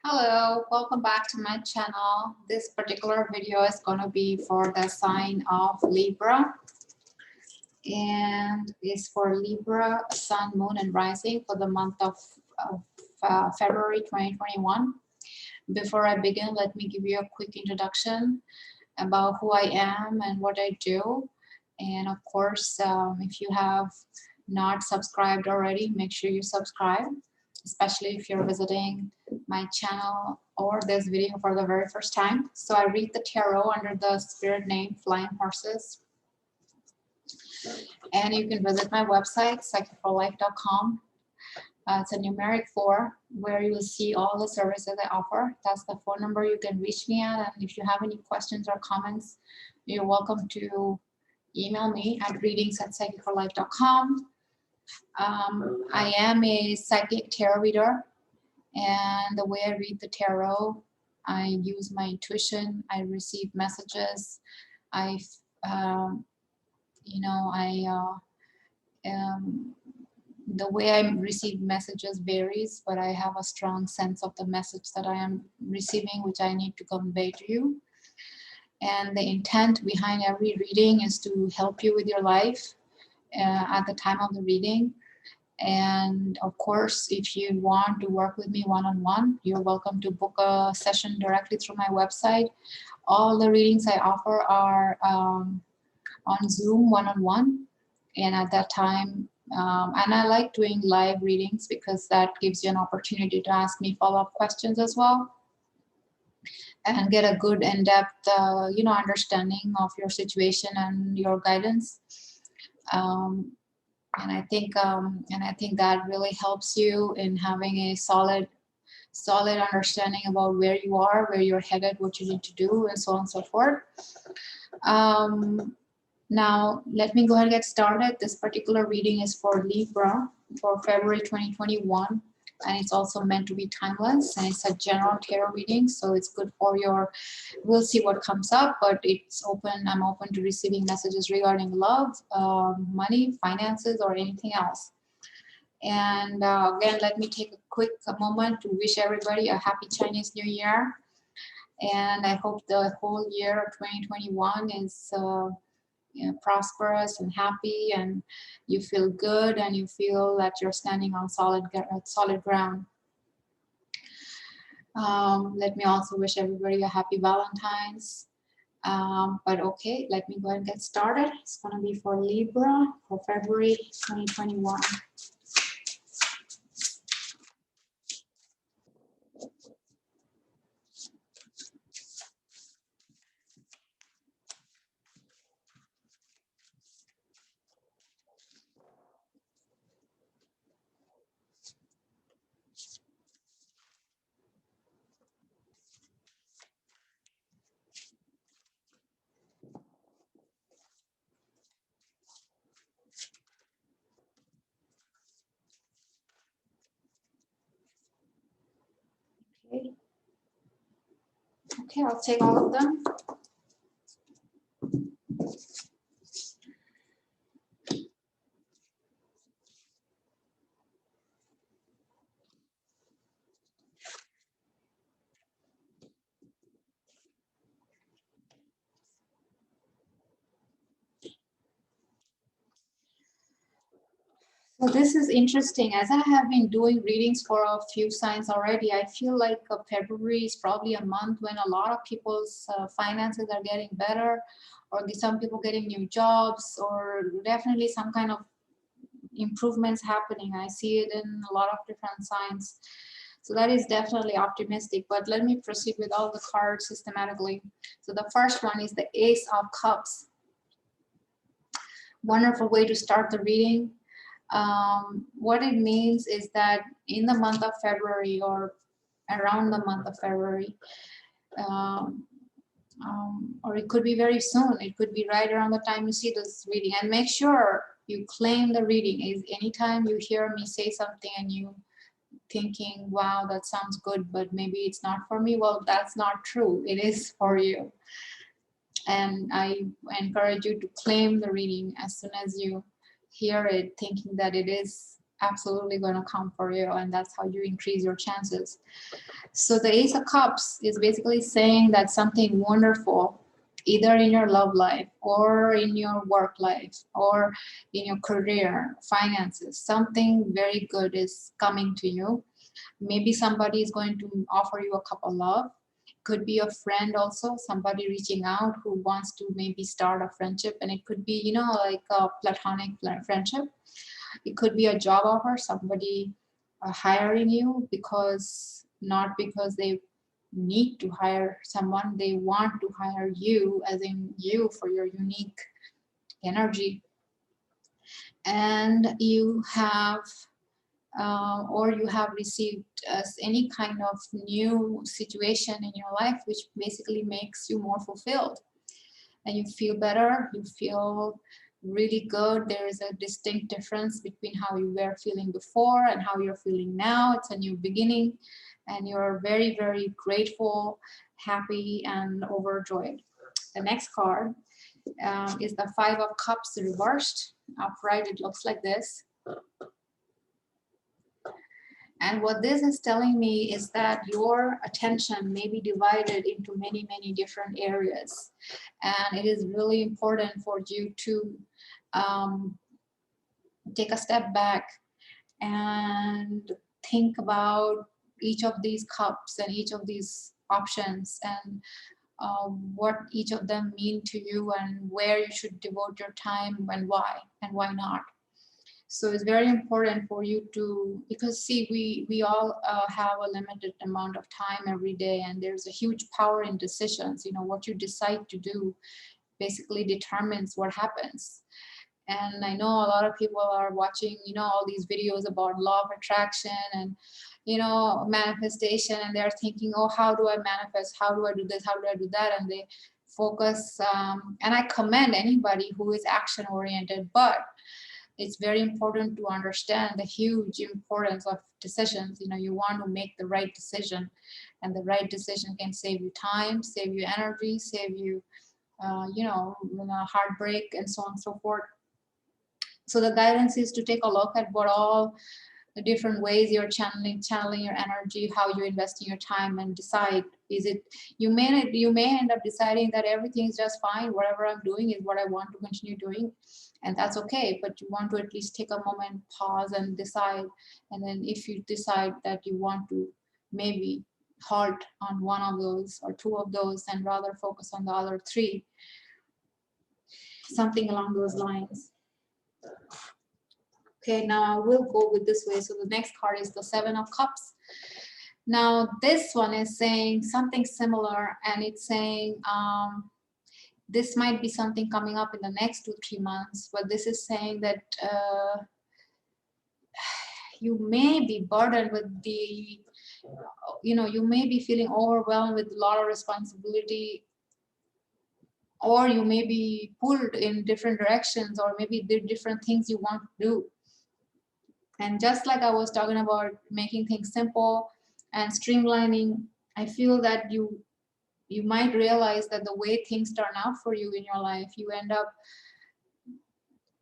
Hello, welcome back to my channel. This particular video is going to be for the sign of Libra and is for Libra, Sun, Moon, and Rising for the month of February 2021. Before I begin, let me give you a quick introduction about who I am and what I do. And of course, if you have not subscribed already, make sure you subscribe, especially if you're visiting my channel or this video for the very first time. So I read the tarot under the spirit name Flying Horses. And you can visit my website, psychicforlife.com. It's a numeric 4 where you will see all the services I offer. That's the phone number you can reach me at. And if you have any questions or comments, you're welcome to email me at readings@psychicforlife.com. I am a psychic tarot reader, and the way I read the tarot, I use my intuition. I receive messages. The way I receive messages varies, but I have a strong sense of the message that I am receiving, which I need to convey to you. And the intent behind every reading is to help you with your life at the time of the reading. And of course, if you want to work with me one-on-one, you're welcome to book a session directly through my website. All the readings I offer are on Zoom one-on-one. And at that time, and I like doing live readings because that gives you an opportunity to ask me follow-up questions as well and get a good in-depth, understanding of your situation and your guidance. And I think that really helps you in having a solid understanding about where you are, where you're headed, what you need to do, and so on and so forth. Now, let me go ahead and get started. This particular reading is for Libra for February 2021, and it's also meant to be timeless, and it's a general tarot reading, so it's good for your, we'll see what comes up, but it's open. I'm open to receiving messages regarding love, money, finances, or anything else. And again, let me take a quick moment to wish everybody a happy Chinese New Year. And I hope the whole year of 2021 is prosperous and happy, and you feel good, and you feel that you're standing on solid ground. Let me also wish everybody a happy Valentine's. But okay, let me go ahead and get started. It's going to be for Libra for February 2021. Okay, I'll take all of them. So this is interesting. As I have been doing readings for a few signs already, I feel like February is probably a month when a lot of people's finances are getting better, or some people getting new jobs, or definitely some kind of improvements happening. I see it in a lot of different signs. So that is definitely optimistic, but let me proceed with all the cards systematically. So the first one is the Ace of Cups. Wonderful way to start the reading. What it means is that in the month of February, or around the month of February, or it could be very soon, it could be right around the time you see this reading, and make sure you claim the reading. Is anytime you hear me say something and you thinking, wow, that sounds good, but maybe it's not for me, well, that's not true. It is for you. And I encourage you to claim the reading as soon as you hear it, thinking that it is absolutely going to come for you, and that's how you increase your chances. So the Ace of Cups is basically saying that something wonderful, either in your love life or in your work life or in your career, finances, something very good is coming to you. Maybe somebody is going to offer you a cup of love. Could be a friend also, somebody reaching out who wants to maybe start a friendship, and it could be, you know, like a platonic friendship. It could be a job offer, somebody hiring you because, not because they need to hire someone, they want to hire you, as in you, for your unique energy. And you have or you have received any kind of new situation in your life which basically makes you more fulfilled, and you feel better, you feel really good. There is a distinct difference between how you were feeling before and how you're feeling now. It's a new beginning, and you're very, very grateful, happy, and overjoyed. The next card is the Five of Cups reversed. Upright, it looks like this. And what this is telling me is that your attention may be divided into many, many different areas. And it is really important for you to take a step back and think about each of these cups and each of these options, and what each of them mean to you, and where you should devote your time, and why not. So it's very important for you to, because see, we all have a limited amount of time every day, and there's a huge power in decisions. You know, what you decide to do basically determines what happens. And I know a lot of people are watching, you know, all these videos about law of attraction and, you know, manifestation, and they're thinking, oh, how do I manifest? How do I do this? How do I do that? And they focus, and I commend anybody who is action oriented, but it's very important to understand the huge importance of decisions. You know, you want to make the right decision, and the right decision can save you time, save you energy, save you, you know, heartbreak, and so on and so forth. So the guidance is to take a look at what all the different ways you're channeling your energy, how you're investing your time, and decide, is it, you may end up deciding that everything is just fine, whatever I'm doing is what I want to continue doing, and that's okay. But you want to at least take a moment, pause, and decide. And then if you decide that you want to maybe halt on one of those or two of those and rather focus on the other three, something along those lines. Okay, now I will go with this way. So the next card is the Seven of Cups. Now this one is saying something similar, and it's saying this might be something coming up in the next 2-3 months, but this is saying that you may be burdened with the, you know, you may be feeling overwhelmed with a lot of responsibility, or you may be pulled in different directions, or maybe there are different things you want to do. And just like I was talking about making things simple and streamlining, I feel that you might realize that the way things turn out for you in your life, you end up,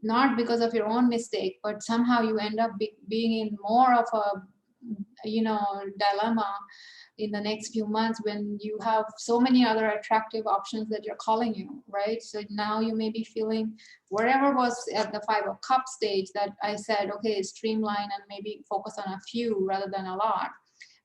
not because of your own mistake, but somehow you end up being in more of a, you know, dilemma in the next few months, when you have so many other attractive options that you're calling you, right? So now you may be feeling whatever was at the Five of Cups stage that I said, okay, streamline and maybe focus on a few rather than a lot.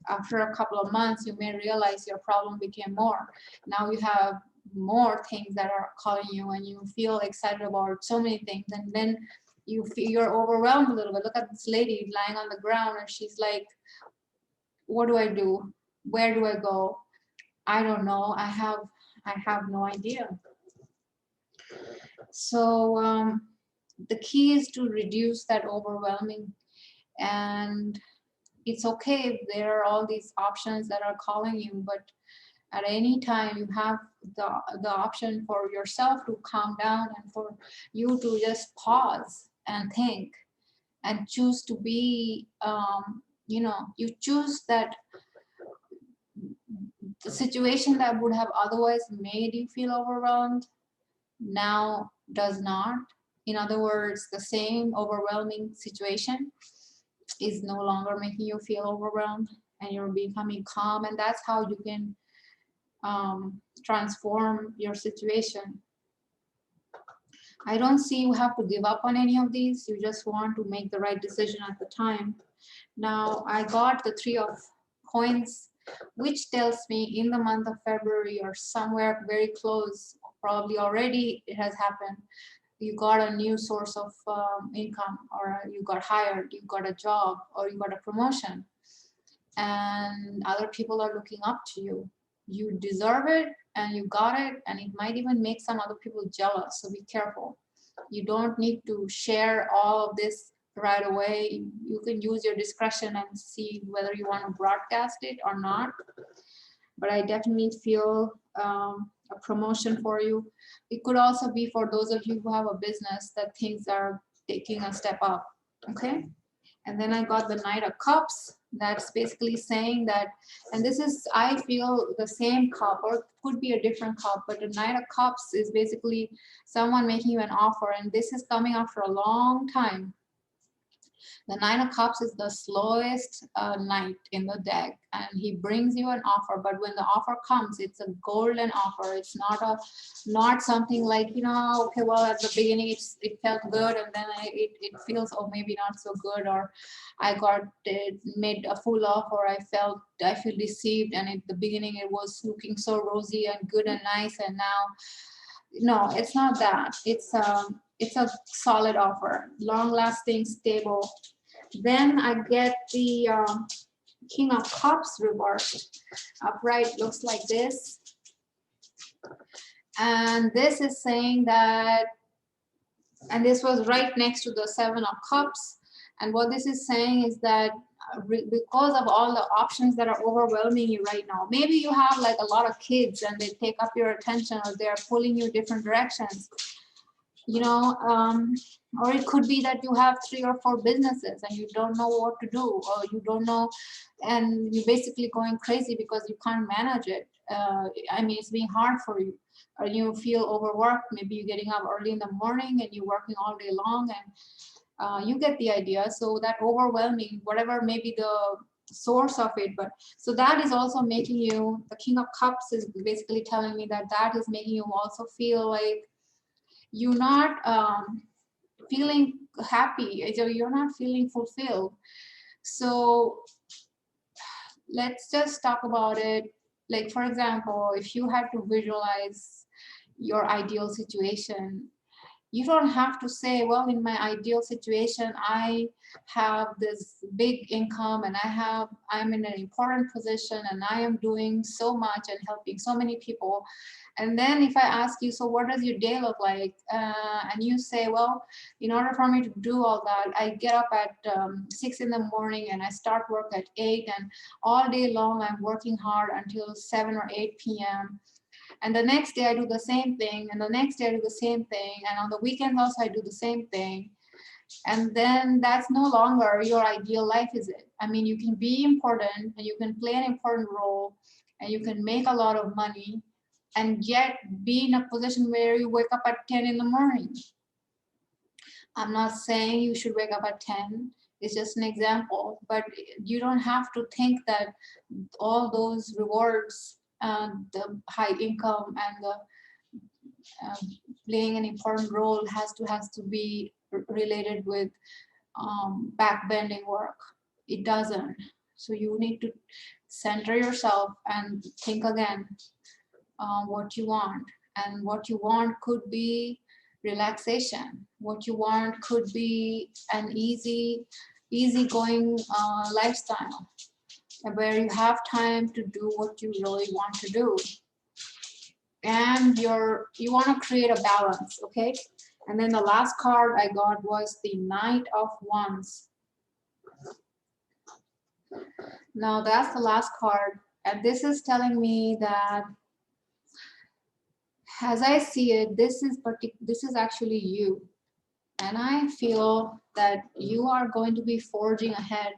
After a couple of months, you may realize your problem became more. Now you have more things that are calling you, and you feel excited about so many things, and then you feel you're overwhelmed a little bit. Look at this lady lying on the ground, and she's like, what do I do? Where do I go? I don't know. I have no idea. So the key is to reduce that overwhelming, and it's okay if there are all these options that are calling you, but at any time you have the option for yourself to calm down, and for you to just pause and think and choose to be, you know, you choose that the situation that would have otherwise made you feel overwhelmed now does not. In other words, the same overwhelming situation is no longer making you feel overwhelmed, and you're becoming calm, and that's how you can transform your situation. I don't see you have to give up on any of these. You just want to make the right decision at the time. Now, I got the 3 of coins, which tells me in the month of February or somewhere very close, probably already it has happened, you got a new source of income, or you got hired, you got a job, or you got a promotion, and other people are looking up to you. You deserve it, and you got it, and it might even make some other people jealous, so be careful. You don't need to share all of this right away. You can use your discretion and see whether you want to broadcast it or not. But I definitely feel a promotion for you. It could also be for those of you who have a business that things are taking a step up, okay? And then I got the Knight of Cups. That's basically saying that, and this is, I feel, the same cup, or it could be a different cup, but the Knight of Cups is basically someone making you an offer, and this is coming after a long time. The Nine of Cups is the slowest knight in the deck, and he brings you an offer. But when the offer comes, it's a golden offer. It's not something like, you know, okay, well, at the beginning it felt good, and then it feels, oh, maybe not so good, or I got made a fool of, or I feel deceived, and at the beginning it was looking so rosy and good and nice, and now, no, it's not that. It's a solid offer, long lasting, stable. Then I get the King of Cups reversed. Upright looks like this. And this is saying that, and this was right next to the Seven of Cups. And what this is saying is that because of all the options that are overwhelming you right now, maybe you have like a lot of kids and they take up your attention, or they're pulling you different directions, you know, or it could be that you have 3 or 4 businesses and you don't know what to do, or you don't know, and you're basically going crazy because you can't manage it. I mean, it's being hard for you, or you feel overworked. Maybe you're getting up early in the morning and you're working all day long, and you get the idea. So that overwhelming, whatever may be the source of it, but so that is also making you, the King of Cups is basically telling me that that is making you also feel like you're not feeling happy, you're not feeling fulfilled. So let's just talk about it. Like, for example, if you had to visualize your ideal situation, you don't have to say, well, in my ideal situation, I have this big income, and I'm in an important position, and I am doing so much and helping so many people. And then if I ask you, so what does your day look like? And you say, well, in order for me to do all that, I get up at 6 in the morning and I start work at 8, and all day long I'm working hard until 7 or 8 p.m. And the next day I do the same thing, and the next day I do the same thing, and on the weekends also I do the same thing. And then that's no longer your ideal life, is it? I mean, you can be important and you can play an important role and you can make a lot of money and yet be in a position where you wake up at 10 in the morning. I'm not saying you should wake up at 10. It's just an example, but you don't have to think that all those rewards, the high income and the playing an important role has to be related with backbending work. It doesn't. So you need to center yourself and think again what you want. And what you want could be relaxation. What you want could be an easygoing lifestyle where you have time to do what you really want to do. And you want to create a balance, okay? And then the last card I got was the Knight of Wands. Now that's the last card, and this is telling me that, as I see it, this is actually you. And I feel that you are going to be forging ahead.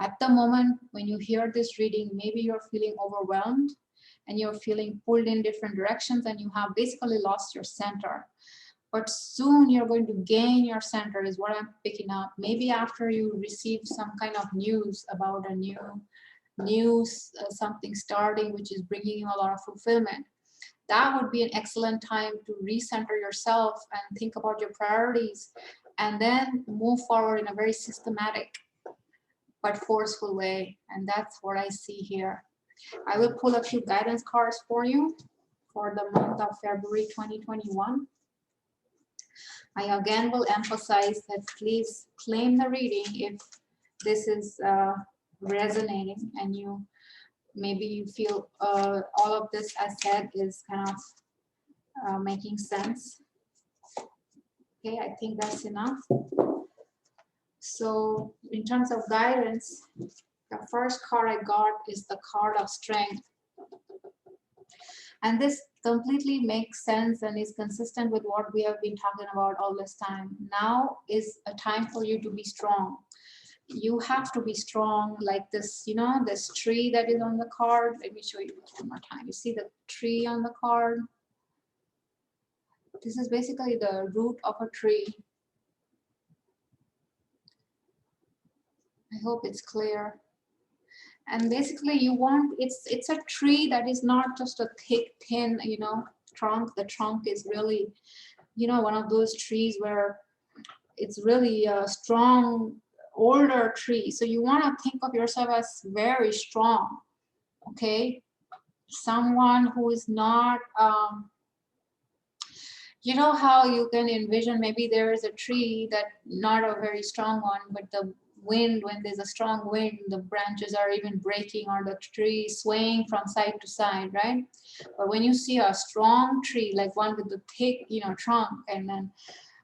At the moment when you hear this reading, maybe you're feeling overwhelmed and you're feeling pulled in different directions and you have basically lost your center. but soon you're going to gain your center is what I'm picking up. Maybe after you receive some kind of news about a something starting, which is bringing you a lot of fulfillment. That would be an excellent time to recenter yourself and think about your priorities, and then move forward in a very systematic but forceful way. And that's what I see here. I will pull a few guidance cards for you for the month of February 2021. I again will emphasize that please claim the reading if this is resonating and maybe you feel all of this I said is kind of making sense. Okay, I think that's enough. So in terms of guidance, the first card I got is the card of strength. And this completely makes sense and is consistent with what we have been talking about all this time. Now is a time for you to be strong. You have to be strong, like this, you know, this tree that is on the card. Let me show you one more time. You see the tree on the card? This is basically the root of a tree. I hope it's clear. And basically you want, it's a tree that is not just a thick, thin, you know, trunk. The trunk is really, you know, one of those trees where it's really a strong, older tree. So you want to think of yourself as very strong, okay? Someone who is not, you know how you can envision maybe there is a tree that not a very strong one, but the wind, when there's a strong wind, the branches are even breaking or the tree swaying from side to side, right? But when you see a strong tree, like one with the thick, you know, trunk and then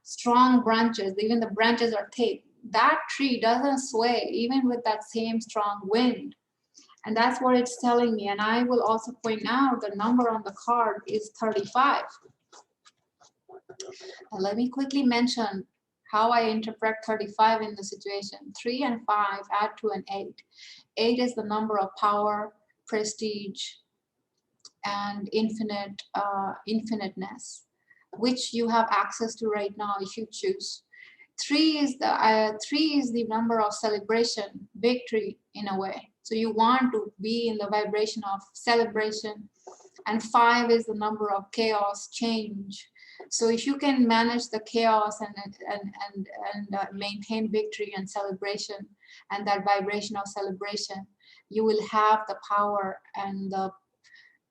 strong branches, even the branches are thick, that tree doesn't sway even with that same strong wind. And that's what it's telling me. And I will also point out the number on the card is 35. And let me quickly mention how I interpret 35 in the situation. 3 and 5 add to an 8. 8 is the number of power, prestige, and infiniteness, which you have access to right now if you choose. 3 is the number of celebration, victory in a way. So you want to be in the vibration of celebration. And 5 is the number of chaos, change. So if you can manage the chaos and maintain victory and celebration and that vibration of celebration, you will have the power and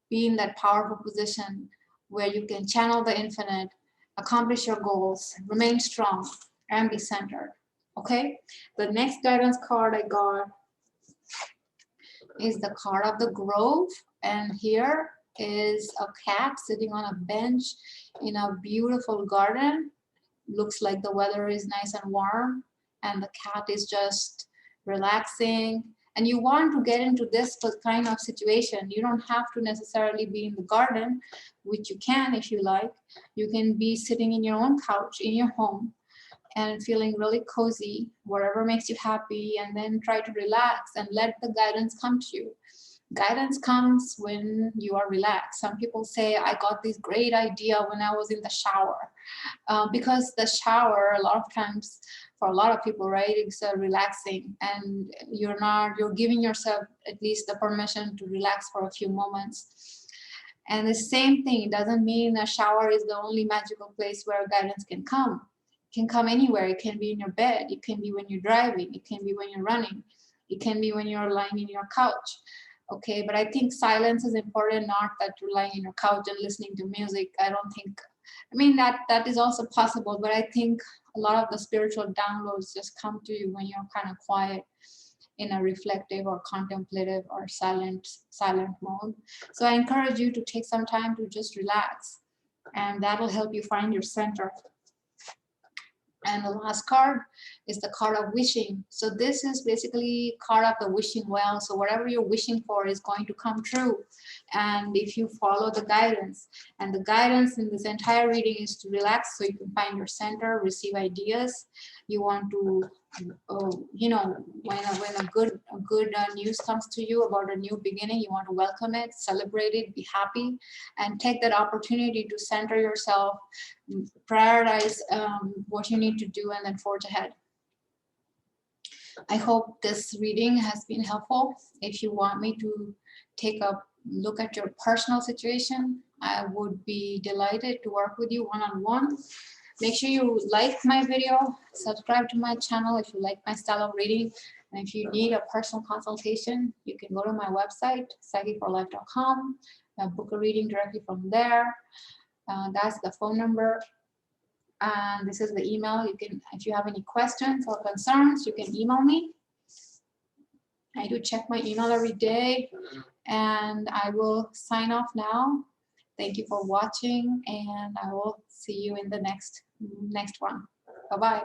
be in that powerful position where you can channel the infinite, accomplish your goals, remain strong, and be centered. Okay, the next guidance card I got is the card of the Grove, and here is a cat sitting on a bench in a beautiful garden. Looks like the weather is nice and warm and the cat is just relaxing. And you want to get into this kind of situation. You don't have to necessarily be in the garden, which you can if you like. You can be sitting in your own couch in your home and feeling really cozy, whatever makes you happy, and then try to relax and let the guidance come to you. Guidance comes when you are relaxed. Some people say, I got this great idea when I was in the shower. Because the shower, a lot of times, for a lot of people, right, it's relaxing, and you're giving yourself at least the permission to relax for a few moments. And the same thing, it doesn't mean a shower is the only magical place where guidance can come. It can come anywhere. It can be in your bed. It can be when you're driving. It can be when you're running. It can be when you're lying in your couch. Okay, but I think silence is important, not that you're lying in your couch and listening to music. I mean, that is also possible, but I think a lot of the spiritual downloads just come to you when you're kind of quiet in a reflective or contemplative or silent mode. So I encourage you to take some time to just relax, and that'll help you find your center. And the last card is the card of wishing. So this is basically card of the wishing well. So whatever you're wishing for is going to come true. And if you follow the guidance, and the guidance in this entire reading is to relax so you can find your center, receive ideas. You want to you know, when a good news comes to you about a new beginning, you want to welcome it, celebrate it, be happy, and take that opportunity to center yourself, prioritize what you need to do, and then forge ahead. I hope this reading has been helpful. If you want me to take a look at your personal situation, I would be delighted to work with you one-on-one. Make sure you like my video, subscribe to my channel if you like my style of reading. And if you need a personal consultation, you can go to my website, psychicforlife.com, book a reading directly from there. That's the phone number. And this is the email. You can, if you have any questions or concerns, you can email me. I do check my email every day, and I will sign off now. Thank you for watching, and I will see you in the next one. Bye-bye.